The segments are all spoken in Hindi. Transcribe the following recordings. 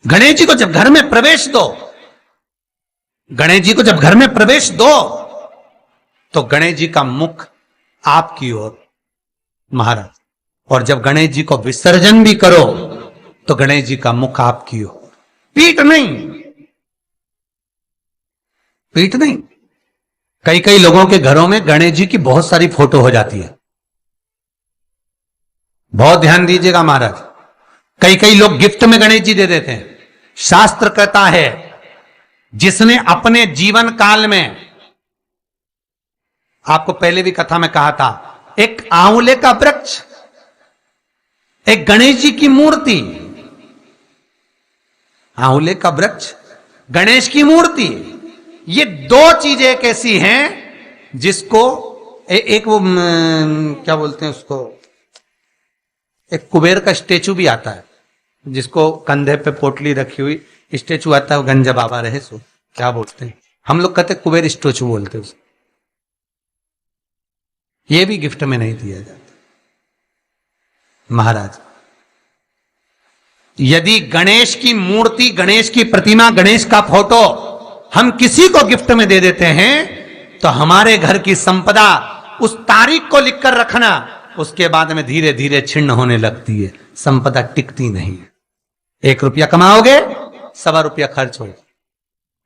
गणेश जी को जब घर में प्रवेश दो, गणेश जी को जब घर में प्रवेश दो तो गणेश जी का मुख आपकी ओर महाराज, और जब गणेश जी को विसर्जन भी करो तो गणेश जी का मुख आपकी ओर, पीठ नहीं, पीठ नहीं। कई कई लोगों के घरों में गणेश जी की बहुत सारी फोटो हो जाती है, बहुत ध्यान दीजिएगा महाराज। कई कई लोग गिफ्ट में गणेश जी दे देते हैं। शास्त्र कहता है जिसने अपने जीवन काल में, आपको पहले भी कथा में कहा था, एक आंवले का वृक्ष, एक गणेश जी की मूर्ति, आंवले का वृक्ष, गणेश की मूर्ति, ये दो चीजें एक ऐसी हैं जिसको एक वो क्या बोलते हैं उसको, एक कुबेर का स्टेचू भी आता है जिसको कंधे पे पोटली रखी हुई स्टेचू आता है, वो गंजा बाबा रहे सो क्या बोलते हैं, हम लोग कहते कुबेर स्टेचू बोलते हैं उसको। ये भी गिफ्ट में नहीं दिया जाता महाराज। यदि गणेश की मूर्ति, गणेश की प्रतिमा, गणेश का फोटो हम किसी को गिफ्ट में दे देते हैं तो हमारे घर की संपदा उस तारीख को लिखकर रखना, उसके बाद में धीरे धीरे छिन्न होने लगती है, संपदा टिकती नहीं है। 1 रुपया कमाओगे, 1.25 रुपया खर्च होगा।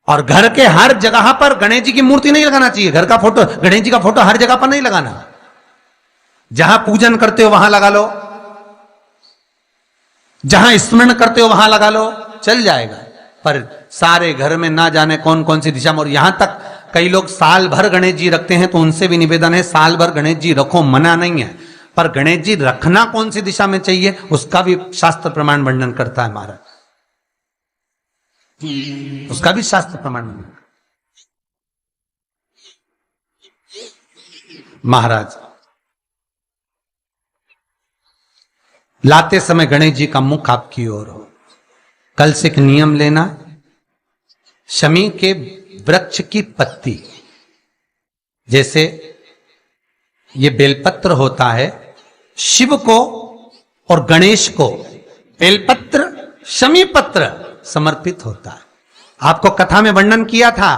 और घर के हर जगह पर गणेश जी की मूर्ति नहीं लगाना चाहिए, घर का फोटो, गणेश जी का फोटो हर जगह पर नहीं लगाना। जहां पूजन करते हो वहां लगा लो, जहां स्मरण करते हो वहां लगा लो, चल जाएगा। पर सारे घर में ना जाने कौन कौन सी दिशा में, और यहां तक कई लोग साल भर गणेश जी रखते हैं, तो उनसे भी निवेदन है साल भर गणेश जी रखो, मना नहीं है, पर गणेश जी रखना कौन सी दिशा में चाहिए उसका भी शास्त्र प्रमाण वर्णन करता है महाराज, उसका भी शास्त्र प्रमाण वर्णन महाराज। लाते समय गणेश जी का मुख आपकी ओर हो। कल से एक नियम लेना, शमी के वृक्ष की पत्ती, जैसे ये बेलपत्र होता है, शिव को और गणेश को बेलपत्र, शमी पत्र समर्पित होता है। आपको कथा में वर्णन किया था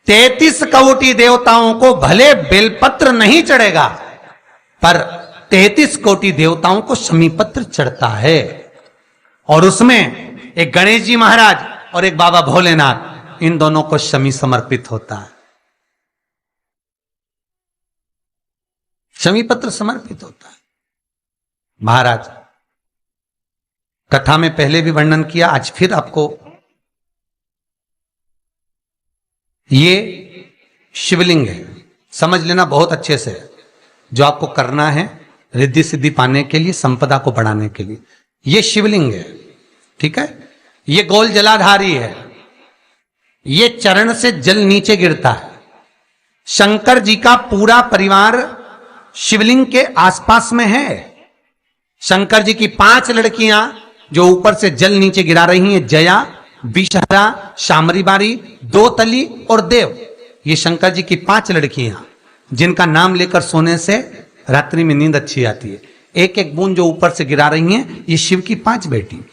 33 कोटि देवताओं को भले बेलपत्र नहीं चढ़ेगा, पर 33 कोटि देवताओं को शमी पत्र चढ़ता है। और उसमें एक गणेश जी महाराज और एक बाबा भोलेनाथ, इन दोनों को शमी समर्पित होता है, शमी पत्र समर्पित होता है महाराज। कथा में पहले भी वर्णन किया, आज फिर आपको, ये शिवलिंग है, समझ लेना बहुत अच्छे से, जो आपको करना है रिद्धि सिद्धि पाने के लिए, संपदा को बढ़ाने के लिए। ये शिवलिंग है, ठीक है, ये गोल जलाधारी है, ये चरण से जल नीचे गिरता है। शंकर जी का पूरा परिवार शिवलिंग के आसपास में है। शंकर जी की 5 लड़कियां जो ऊपर से जल नीचे गिरा रही हैं, जया, विषहरा, शामरीबारी, दोतली और देव, ये शंकर जी की 5 लड़कियां जिनका नाम लेकर सोने से रात्रि में नींद अच्छी आती है। एक एक बूंद जो ऊपर से गिरा रही हैं, ये शिव की 5 बेटी।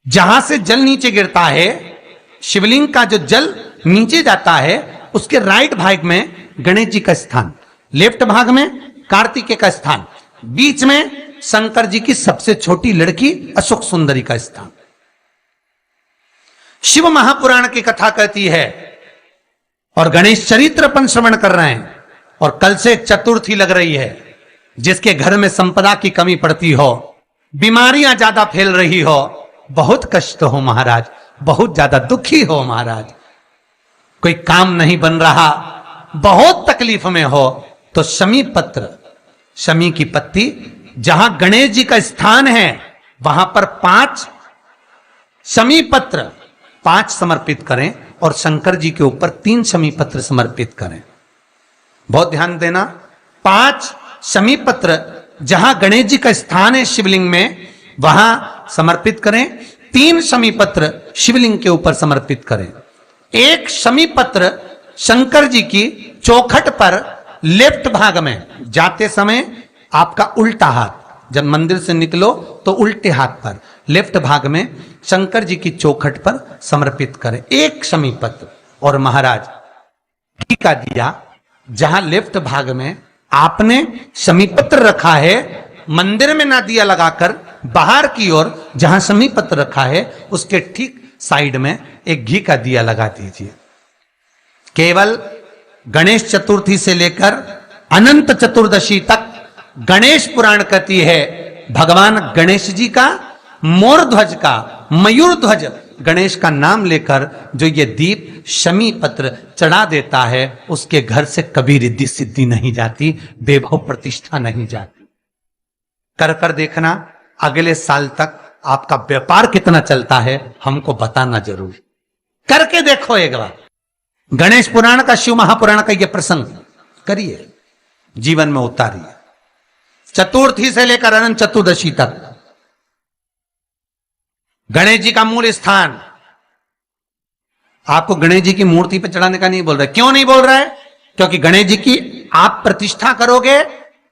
जहां से जल नीचे गिरता है, शिवलिंग का जो जल नीचे जाता है, उसके राइट भाग में गणेश जी का स्थान, लेफ्ट भाग में कार्तिकेय का स्थान, बीच में शंकर जी की सबसे छोटी लड़की अशोक सुंदरी का स्थान। शिव महापुराण की कथा कहती है, और गणेश चरित्र अपन श्रवण कर रहे हैं, और कल से चतुर्थी लग रही है। जिसके घर में संपदा की कमी पड़ती हो, बीमारियां ज्यादा फैल रही हो, बहुत कष्ट हो महाराज, बहुत ज्यादा दुखी हो महाराज, कोई काम नहीं बन रहा, बहुत तकलीफ में हो, तो शमी पत्र, शमी की पत्ती, जहां गणेश जी का स्थान है वहां पर 5 शमी पत्र 5 समर्पित करें, और शंकर जी के ऊपर 3 शमी पत्र समर्पित करें। बहुत ध्यान देना, 5 शमी पत्र जहां गणेश जी का स्थान है शिवलिंग में, वहां समर्पित करें। 3 शमी पत्र शिवलिंग के ऊपर समर्पित करें। 1 शमी पत्र शंकर जी की चौखट पर लेफ्ट भाग में, जाते समय आपका उल्टा हाथ, जब मंदिर से निकलो तो उल्टे हाथ पर लेफ्ट भाग में शंकर जी की चौखट पर समर्पित करें एक शमी पत्र। और महाराज घी का दिया जहां लेफ्ट भाग में आपने शमी पत्र रखा है, मंदिर में ना दिया लगाकर बाहर की ओर जहां शमी पत्र रखा है उसके ठीक साइड में एक घी का दिया लगा दीजिए। केवल गणेश चतुर्थी से लेकर अनंत चतुर्दशी तक गणेश पुराण कहती है भगवान गणेश जी का, मोर ध्वज का, मयूर ध्वज गणेश का नाम लेकर जो ये दीप शमी पत्र चढ़ा देता है उसके घर से कभी रिद्धि सिद्धि नहीं जाती, वैभव प्रतिष्ठा नहीं जाती। कर कर देखना अगले साल तक आपका व्यापार कितना चलता है हमको बताना जरूर, करके देखो एक बार। गणेश पुराण का, शिव महापुराण का यह प्रसंग करिए, जीवन में उतारिए। चतुर्थी से लेकर अनंत चतुर्दशी तक गणेश जी का मूल स्थान, आपको गणेश जी की मूर्ति पर चढ़ाने का नहीं बोल रहा है। क्यों नहीं बोल रहा है? क्योंकि गणेश जी की आप प्रतिष्ठा करोगे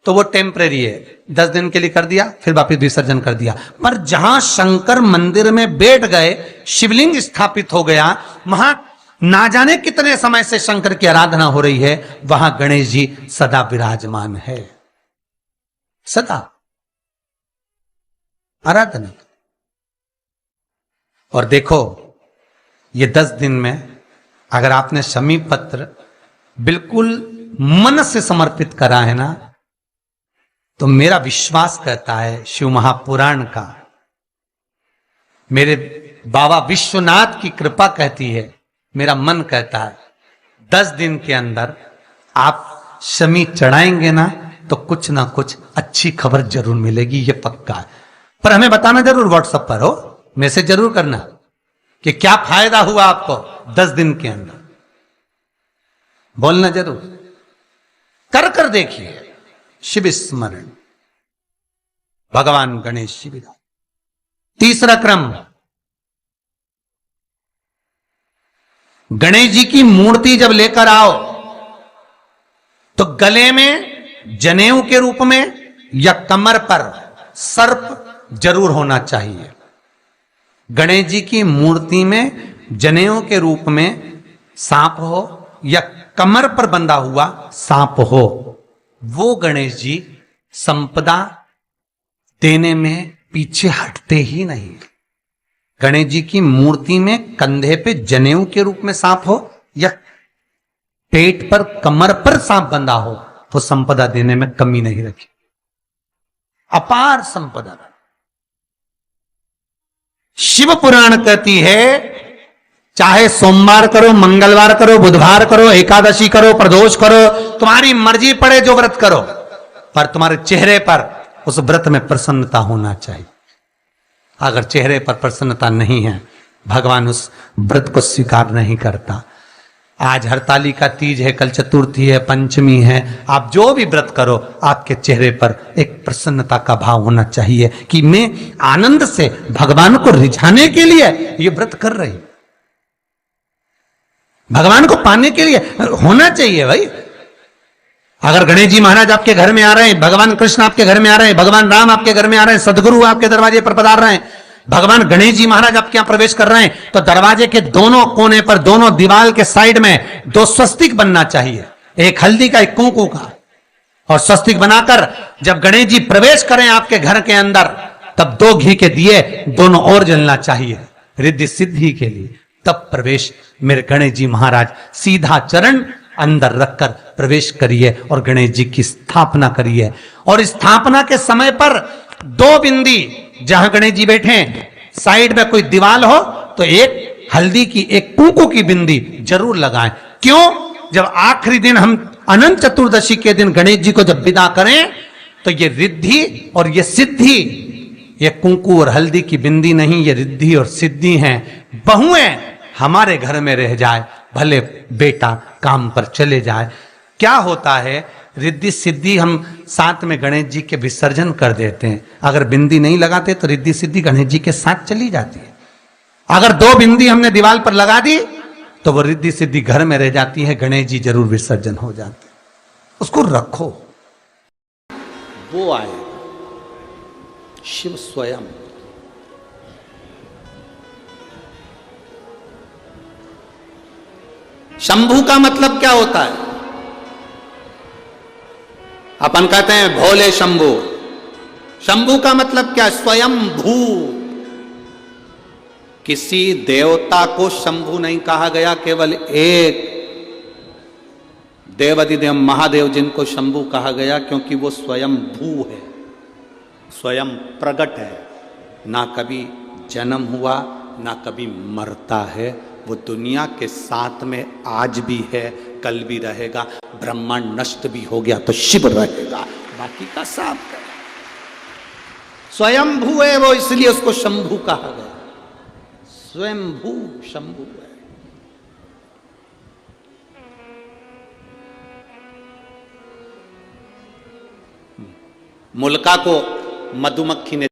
तो वो टेम्परेरी है, 10 दिन के लिए कर दिया फिर वापिस विसर्जन कर दिया। पर जहां शंकर मंदिर में बैठ गए, शिवलिंग स्थापित हो गया, वहां ना जाने कितने समय से शंकर की आराधना हो रही है, वहां गणेश जी सदा विराजमान है, सदा आराधना। और देखो ये 10 दिन में अगर आपने शमी पत्र बिल्कुल मन से समर्पित करा है ना, तो मेरा विश्वास कहता है शिव महापुराण का, मेरे बाबा विश्वनाथ की कृपा कहती है, मेरा मन कहता है 10 दिन के अंदर आप शमी चढ़ाएंगे ना तो कुछ ना कुछ अच्छी खबर जरूर मिलेगी, ये पक्का है। पर हमें बताना जरूर, व्हाट्सएप पर हो, मैसेज जरूर करना कि क्या फायदा हुआ आपको 10 दिन के अंदर, बोलना जरूर, कर कर देखिए। शिव स्मरण, भगवान गणेश जी विदा। तीसरा क्रम, गणेश जी की मूर्ति जब लेकर आओ तो गले में जनेऊ के रूप में या कमर पर सर्प जरूर होना चाहिए। गणेश जी की मूर्ति में जनेऊ के रूप में सांप हो या कमर पर बंधा हुआ सांप हो, वो गणेश जी संपदा देने में पीछे हटते ही नहीं। गणेश जी की मूर्ति में कंधे पे जनेऊ के रूप में सांप हो या पेट पर, कमर पर सांप बंधा हो, वो संपदा देने में कमी नहीं रखी, अपार संपदा। शिव पुराण कहती है चाहे सोमवार करो, मंगलवार करो, बुधवार करो, एकादशी करो, प्रदोष करो, तुम्हारी मर्जी पड़े जो व्रत करो, पर तुम्हारे चेहरे पर उस व्रत में प्रसन्नता होना चाहिए। अगर चेहरे पर प्रसन्नता नहीं है, भगवान उस व्रत को स्वीकार नहीं करता। आज हरतालिका तीज है, कल चतुर्थी है, पंचमी है, आप जो भी व्रत करो आपके चेहरे पर एक प्रसन्नता का भाव होना चाहिए कि मैं आनंद से भगवान को रिझाने के लिए ये व्रत कर रही, भगवान को पाने के लिए होना चाहिए भाई। अगर गणेश जी महाराज आपके घर में आ रहे हैं, भगवान कृष्ण आपके घर में आ रहे हैं, भगवान राम आपके घर में आ रहे हैं, सदगुरु आपके दरवाजे पर पधार रहे हैं, भगवान गणेश जी महाराज आपके यहां प्रवेश कर रहे हैं, तो दरवाजे के दोनों कोने पर, दोनों दीवार के साइड में 2 स्वस्तिक बनना चाहिए, एक हल्दी का, एक कुंकू का। और स्वस्तिक बनाकर जब गणेश जी प्रवेश करें आपके घर के अंदर, तब 2 घी के दिए दोनों ओर जलना चाहिए रिद्धि सिद्धि के लिए। तब प्रवेश मेरे गणेश जी महाराज, सीधा चरण अंदर रखकर प्रवेश करिए और गणेश जी की स्थापना करिए। और स्थापना के समय पर 2 बिंदी, जहां गणेश जी बैठे साइड में कोई दीवार हो तो एक हल्दी की, एक कुंकू की बिंदी जरूर लगाएं। क्यों? जब आखिरी दिन हम अनंत चतुर्दशी के दिन गणेश जी को जब विदा करें तो ये रिद्धि और ये सिद्धि, ये कुंकू और हल्दी की बिंदी नहीं, ये रिद्धि और सिद्धि हैं। बहुएं हमारे घर में रह जाए, भले बेटा काम पर चले जाए। क्या होता है, रिद्धि सिद्धि हम साथ में गणेश जी के विसर्जन कर देते हैं। अगर बिंदी नहीं लगाते तो रिद्धि सिद्धि गणेश जी के साथ चली जाती है। अगर 2 बिंदी हमने दीवार पर लगा दी तो वो रिद्धि सिद्धि घर में रह जाती है, गणेश जी जरूर विसर्जन हो जाते हैं। उसको रखो, वो आए शिव स्वयं। शंभू का मतलब क्या होता है? अपन कहते हैं भोले शंभू। शंभू का मतलब क्या? स्वयं भू। किसी देवता को शंभू नहीं कहा गया, केवल एक देवाधिदेव महादेव जिनको शंभू कहा गया, क्योंकि वो स्वयं भू है, स्वयं प्रगट है, ना कभी जन्म हुआ ना कभी मरता है। वो दुनिया के साथ में आज भी है, कल भी रहेगा। ब्रह्मांड नष्ट भी हो गया तो शिव रहेगा, बाकी का साफ है। स्वयं भू है वो, इसलिए उसको शंभू कहा गया। स्वयं भू शंभू है। मुल्का को मधुमक्खी ने